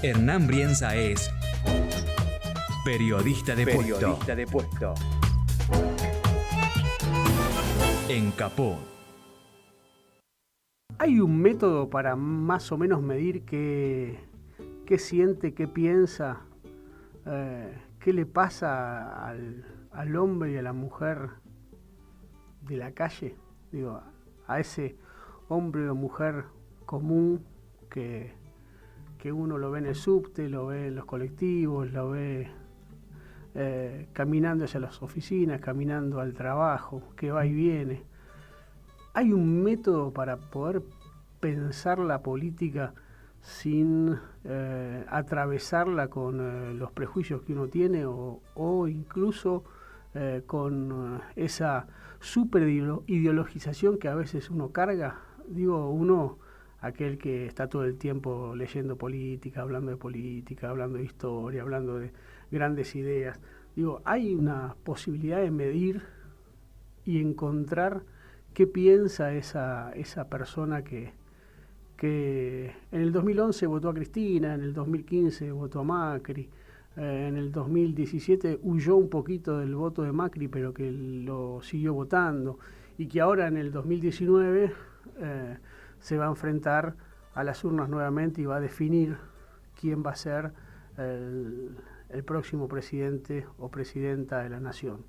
Hernán Brienza es periodista de puesto. En Capó. ¿Hay un método para más o menos medir qué siente, qué piensa, qué le pasa al hombre y a la mujer de la calle? Digo, a ese hombre o mujer común que uno lo ve en el subte, lo ve en los colectivos, lo ve caminando hacia las oficinas, caminando al trabajo, que va y viene. ¿Hay un método para poder pensar la política sin atravesarla con los prejuicios que uno tiene o incluso con esa superideologización que a veces uno carga? Digo, uno, aquel que está todo el tiempo leyendo política, hablando de historia, hablando de grandes ideas. Digo, hay una posibilidad de medir y encontrar qué piensa esa persona que en el 2011 votó a Cristina, en el 2015 votó a Macri, en el 2017 huyó un poquito del voto de Macri, pero que lo siguió votando, y que ahora en el 2019 se va a enfrentar a las urnas nuevamente y va a definir quién va a ser el próximo presidente o presidenta de la nación.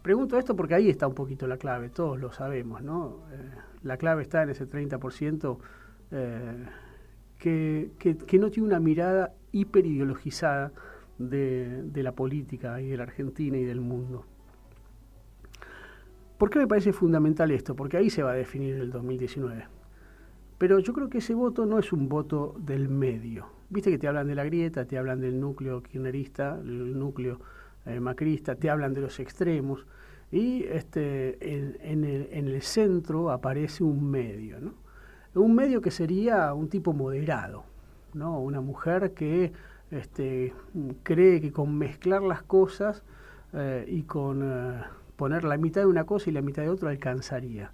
Pregunto esto porque ahí está un poquito la clave, todos lo sabemos, ¿no? La clave está en ese 30% que no tiene una mirada hiperideologizada de la política y de la Argentina y del mundo. ¿Por qué me parece fundamental esto? Porque ahí se va a definir el 2019. Pero yo creo que ese voto no es un voto del medio. Viste que te hablan de la grieta, te hablan del núcleo kirchnerista, el núcleo macrista, te hablan de los extremos, y en el centro aparece un medio, ¿no? Un medio que sería un tipo moderado, ¿no? Una mujer que cree que con mezclar las cosas y con poner la mitad de una cosa y la mitad de otra alcanzaría.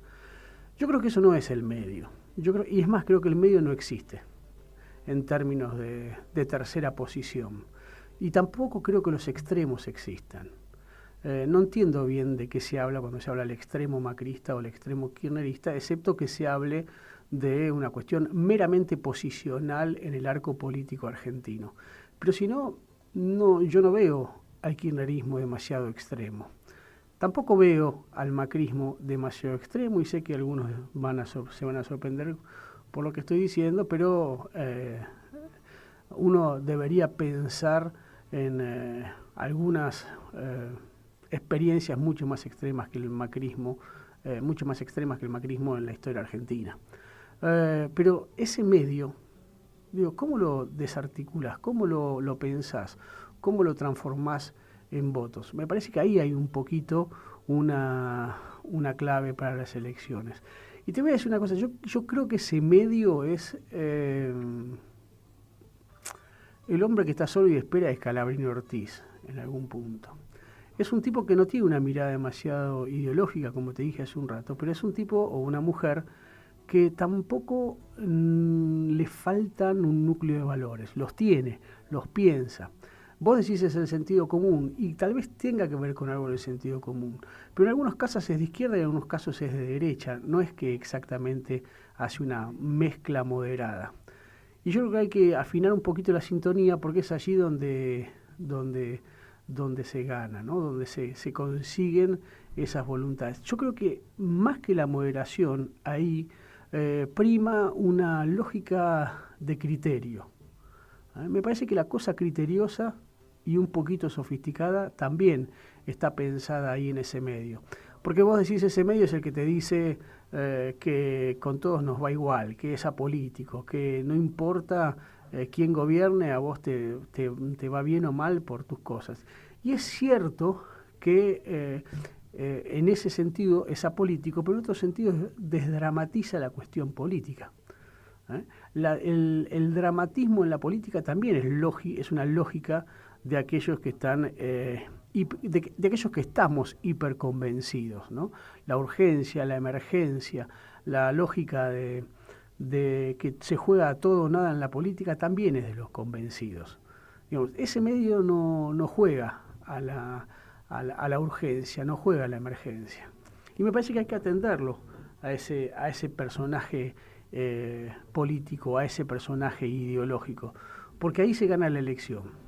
Yo creo que eso no es el medio. Y es más, creo que el medio no existe en términos de tercera posición. Y tampoco creo que los extremos existan. No entiendo bien de qué se habla cuando se habla del extremo macrista o el extremo kirchnerista, excepto que se hable de una cuestión meramente posicional en el arco político argentino. Pero si no, yo no veo al kirchnerismo demasiado extremo. Tampoco veo al macrismo demasiado extremo, y sé que algunos se van a sorprender por lo que estoy diciendo, pero uno debería pensar en algunas experiencias mucho más extremas que el macrismo, en la historia argentina. Pero ese medio, digo, ¿cómo lo desarticulas? ¿Cómo lo pensás? ¿Cómo lo transformás en votos? Me parece que ahí hay un poquito una clave para las elecciones. Y te voy a decir una cosa, yo creo que ese medio es el hombre que está solo y espera, es Scalabrini Ortiz, en algún punto. Es un tipo que no tiene una mirada demasiado ideológica, como te dije hace un rato, pero es un tipo o una mujer que tampoco le faltan un núcleo de valores. Los tiene, los piensa. Vos decís es el sentido común, y tal vez tenga que ver con algo del sentido común, pero en algunos casos es de izquierda y en algunos casos es de derecha. No es que exactamente hace una mezcla moderada. Y yo creo que hay que afinar un poquito la sintonía, porque es allí donde se gana, ¿no? Donde se consiguen esas voluntades. Yo creo que más que la moderación, ahí prima una lógica de criterio. Me parece que la cosa criteriosa y un poquito sofisticada también está pensada ahí en ese medio. Porque vos decís, ese medio es el que te dice que con todos nos va igual, que es apolítico, que no importa quién gobierne, a vos te va bien o mal por tus cosas. Y es cierto que en ese sentido es apolítico, pero en otro sentido desdramatiza la cuestión política. El dramatismo en la política también es una lógica de aquellos que están de aquellos que estamos hiperconvencidos, ¿no? La urgencia, la emergencia, la lógica de de que se juega a todo o nada en la política, también es de los convencidos. Digamos, ese medio no juega a la urgencia, no juega a la emergencia. Y me parece que hay que atenderlo a ese personaje político, a ese personaje ideológico, porque ahí se gana la elección.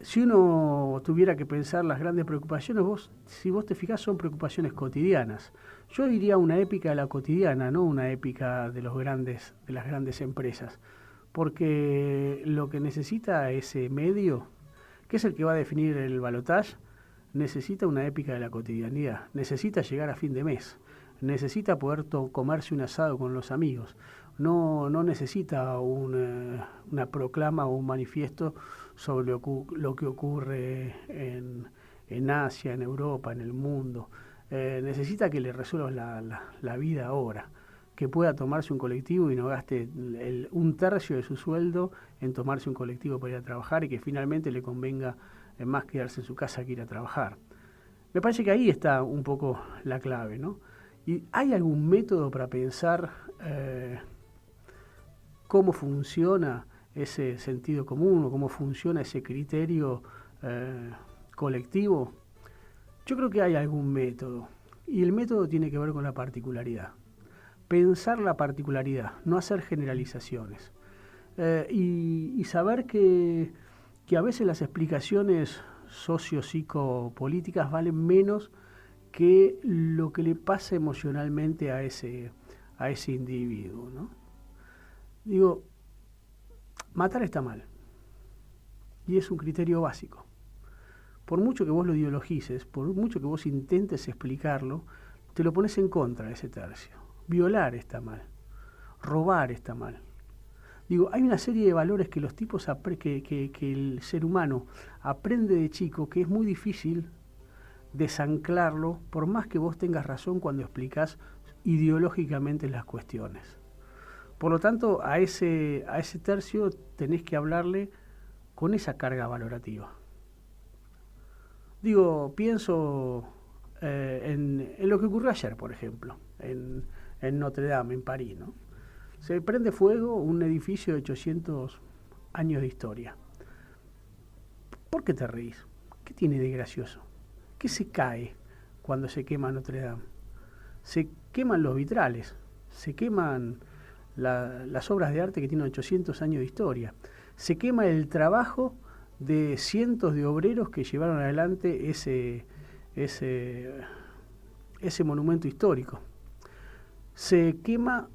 Si uno tuviera que pensar las grandes preocupaciones, si vos te fijás, son preocupaciones cotidianas. Yo diría una épica de la cotidiana, no una épica de las grandes empresas, porque lo que necesita ese medio, que es el que va a definir el balotaje, necesita una épica de la cotidianidad, necesita llegar a fin de mes, necesita poder comerse un asado con los amigos, no necesita una proclama o un manifiesto sobre lo que ocurre en Asia, en Europa, en el mundo. Necesita que le resuelvan la vida ahora, que pueda tomarse un colectivo y no gaste un tercio de su sueldo en tomarse un colectivo para ir a trabajar y que finalmente le convenga más quedarse en su casa que ir a trabajar. Me parece que ahí está un poco la clave, ¿no? ¿Y hay algún método para pensar cómo funciona ese sentido común o cómo funciona ese criterio colectivo? Yo creo que hay algún método, y el método tiene que ver con la particularidad. Pensar la particularidad, no hacer generalizaciones. Y saber que a veces las explicaciones socio-psicopolíticas valen menos que lo que le pasa emocionalmente a ese individuo, ¿no? Digo, matar está mal, y es un criterio básico. Por mucho que vos lo ideologices, por mucho que vos intentes explicarlo, te lo pones en contra de ese tercio. Violar está mal, robar está mal. Digo, hay una serie de valores que los tipos que el ser humano aprende de chico, que es muy difícil desanclarlo, por más que vos tengas razón cuando explicás ideológicamente las cuestiones. Por lo tanto, a ese tercio tenés que hablarle con esa carga valorativa. Digo, pienso en lo que ocurrió ayer, por ejemplo, en Notre Dame, en París, ¿no? Se prende fuego un edificio de 800 años de historia. ¿Por qué te reís? ¿Qué tiene de gracioso? ¿Qué se cae cuando se quema Notre Dame? Se queman los vitrales, se queman las obras de arte que tienen 800 años de historia, se quema el trabajo de cientos de obreros que llevaron adelante ese monumento histórico. Se quema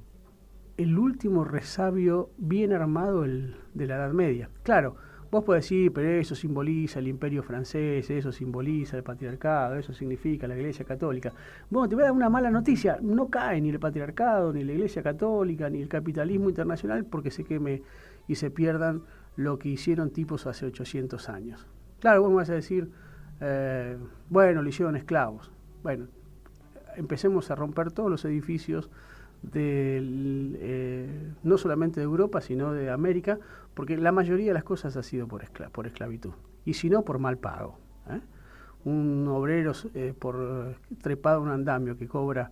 el último resabio bien armado de la Edad Media. Claro, vos podés decir, pero eso simboliza el Imperio francés, eso simboliza el patriarcado, eso significa la Iglesia Católica. Bueno, te voy a dar una mala noticia, no cae ni el patriarcado, ni la Iglesia Católica, ni el capitalismo internacional porque se queme y se pierdan lo que hicieron tipos hace 800 años. Claro, vos me vas a decir, bueno, lo hicieron esclavos. Bueno, empecemos a romper todos los edificios no solamente de Europa, sino de América, porque la mayoría de las cosas ha sido por esclavitud, y si no, por mal pago. Un obrero por trepado a un andamio que cobra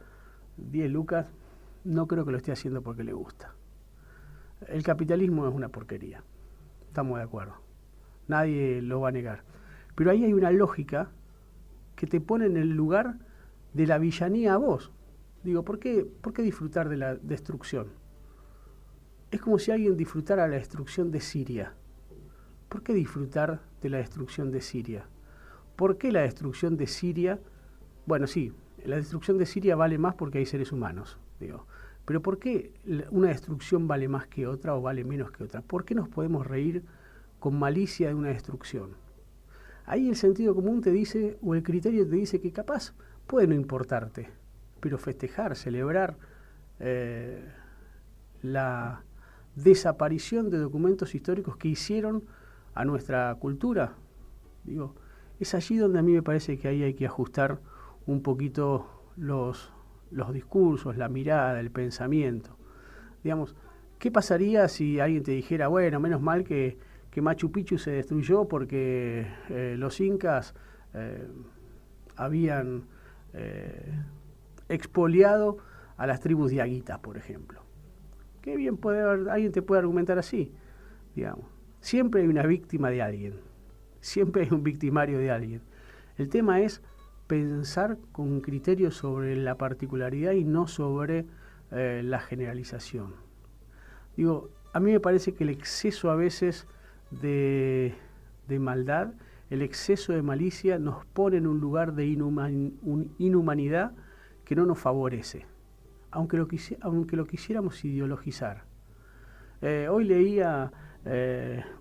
10 lucas, no creo que lo esté haciendo porque le gusta. El capitalismo es una porquería, estamos de acuerdo, nadie lo va a negar, pero ahí hay una lógica que te pone en el lugar de la villanía a vos. Digo, ¿por qué disfrutar de la destrucción? Es como si alguien disfrutara la destrucción de Siria. ¿Por qué disfrutar de la destrucción de Siria? ¿Por qué la destrucción de Siria? Bueno, sí, la destrucción de Siria vale más porque hay seres humanos, digo. Pero ¿por qué una destrucción vale más que otra o vale menos que otra? ¿Por qué nos podemos reír con malicia de una destrucción? Ahí el sentido común te dice, o el criterio te dice que capaz puede no importarte, pero festejar, celebrar la desaparición de documentos históricos que hicieron a nuestra cultura, digo, es allí donde a mí me parece que ahí hay que ajustar un poquito los discursos, la mirada, el pensamiento. Digamos, ¿qué pasaría si alguien te dijera, bueno, menos mal que Machu Picchu se destruyó porque los incas habían expoliado a las tribus diaguitas, por ejemplo? Qué bien alguien te puede argumentar así, digamos. Siempre hay una víctima de alguien, siempre hay un victimario de alguien. El tema es pensar con criterio sobre la particularidad y no sobre la generalización. Digo, a mí me parece que el exceso a veces de maldad, el exceso de malicia nos pone en un lugar de inhumanidad que no nos favorece, aunque lo quisiéramos ideologizar. Hoy leía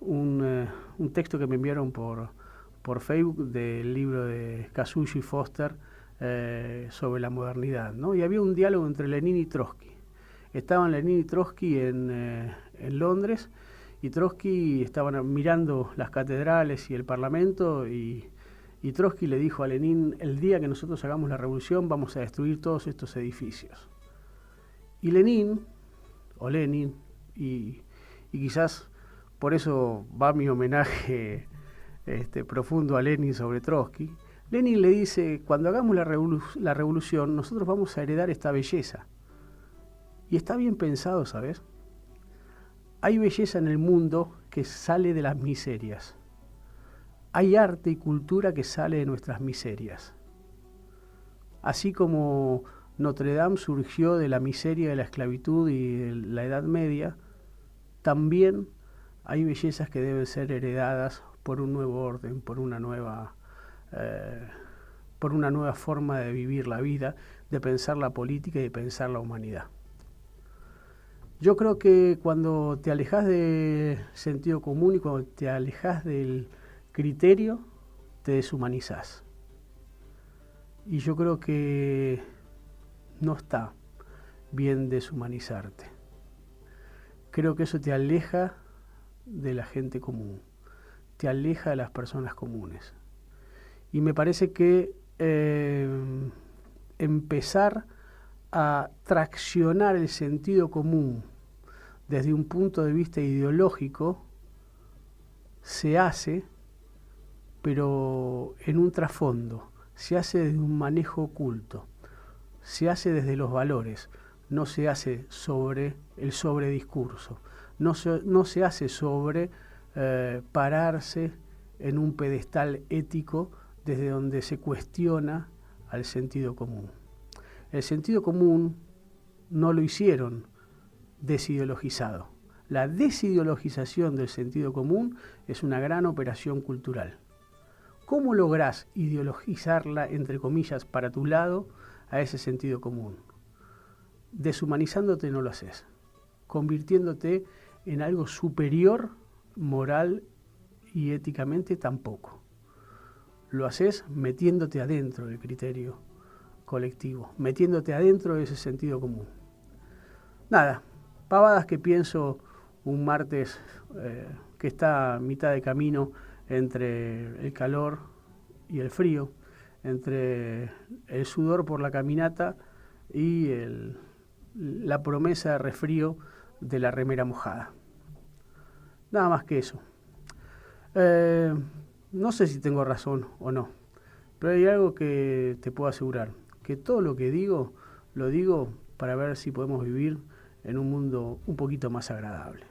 un texto que me enviaron por Facebook del libro de Kazuya y Foster sobre la modernidad, ¿no? Y había un diálogo entre Lenin y Trotsky. Estaban Lenin y Trotsky en Londres, y Trotsky estaban mirando las catedrales y el Parlamento, y Trotsky le dijo a Lenin: el día que nosotros hagamos la revolución vamos a destruir todos estos edificios. Y Lenin, y quizás por eso va mi homenaje profundo a Lenin sobre Trotsky, Lenin le dice: cuando hagamos la revolución nosotros vamos a heredar esta belleza. Y está bien pensado, ¿sabes? Hay belleza en el mundo que sale de las miserias. Hay arte y cultura que sale de nuestras miserias. Así como Notre Dame surgió de la miseria de la esclavitud y de la Edad Media, también hay bellezas que deben ser heredadas por un nuevo orden, por una nueva forma de vivir la vida, de pensar la política y de pensar la humanidad. Yo creo que cuando te alejas del sentido común y cuando te alejas del criterio, te deshumanizás. Y yo creo que no está bien deshumanizarte. Creo que eso te aleja de la gente común, te aleja de las personas comunes. Y me parece que empezar a traccionar el sentido común desde un punto de vista ideológico se hace, pero en un trasfondo, se hace desde un manejo oculto, se hace desde los valores, no se hace sobre el sobrediscurso, no se hace sobre pararse en un pedestal ético desde donde se cuestiona al sentido común. El sentido común no lo hicieron desideologizado. La desideologización del sentido común es una gran operación cultural. ¿Cómo lográs ideologizarla, entre comillas, para tu lado a ese sentido común? Deshumanizándote no lo haces, convirtiéndote en algo superior moral y éticamente tampoco. Lo haces metiéndote adentro del criterio colectivo, metiéndote adentro de ese sentido común. Nada, pavadas que pienso un martes que está a mitad de camino entre el calor y el frío, entre el sudor por la caminata y la promesa de resfrío de la remera mojada. Nada más que eso. No sé si tengo razón o no, pero hay algo que te puedo asegurar, que todo lo que digo, lo digo para ver si podemos vivir en un mundo un poquito más agradable.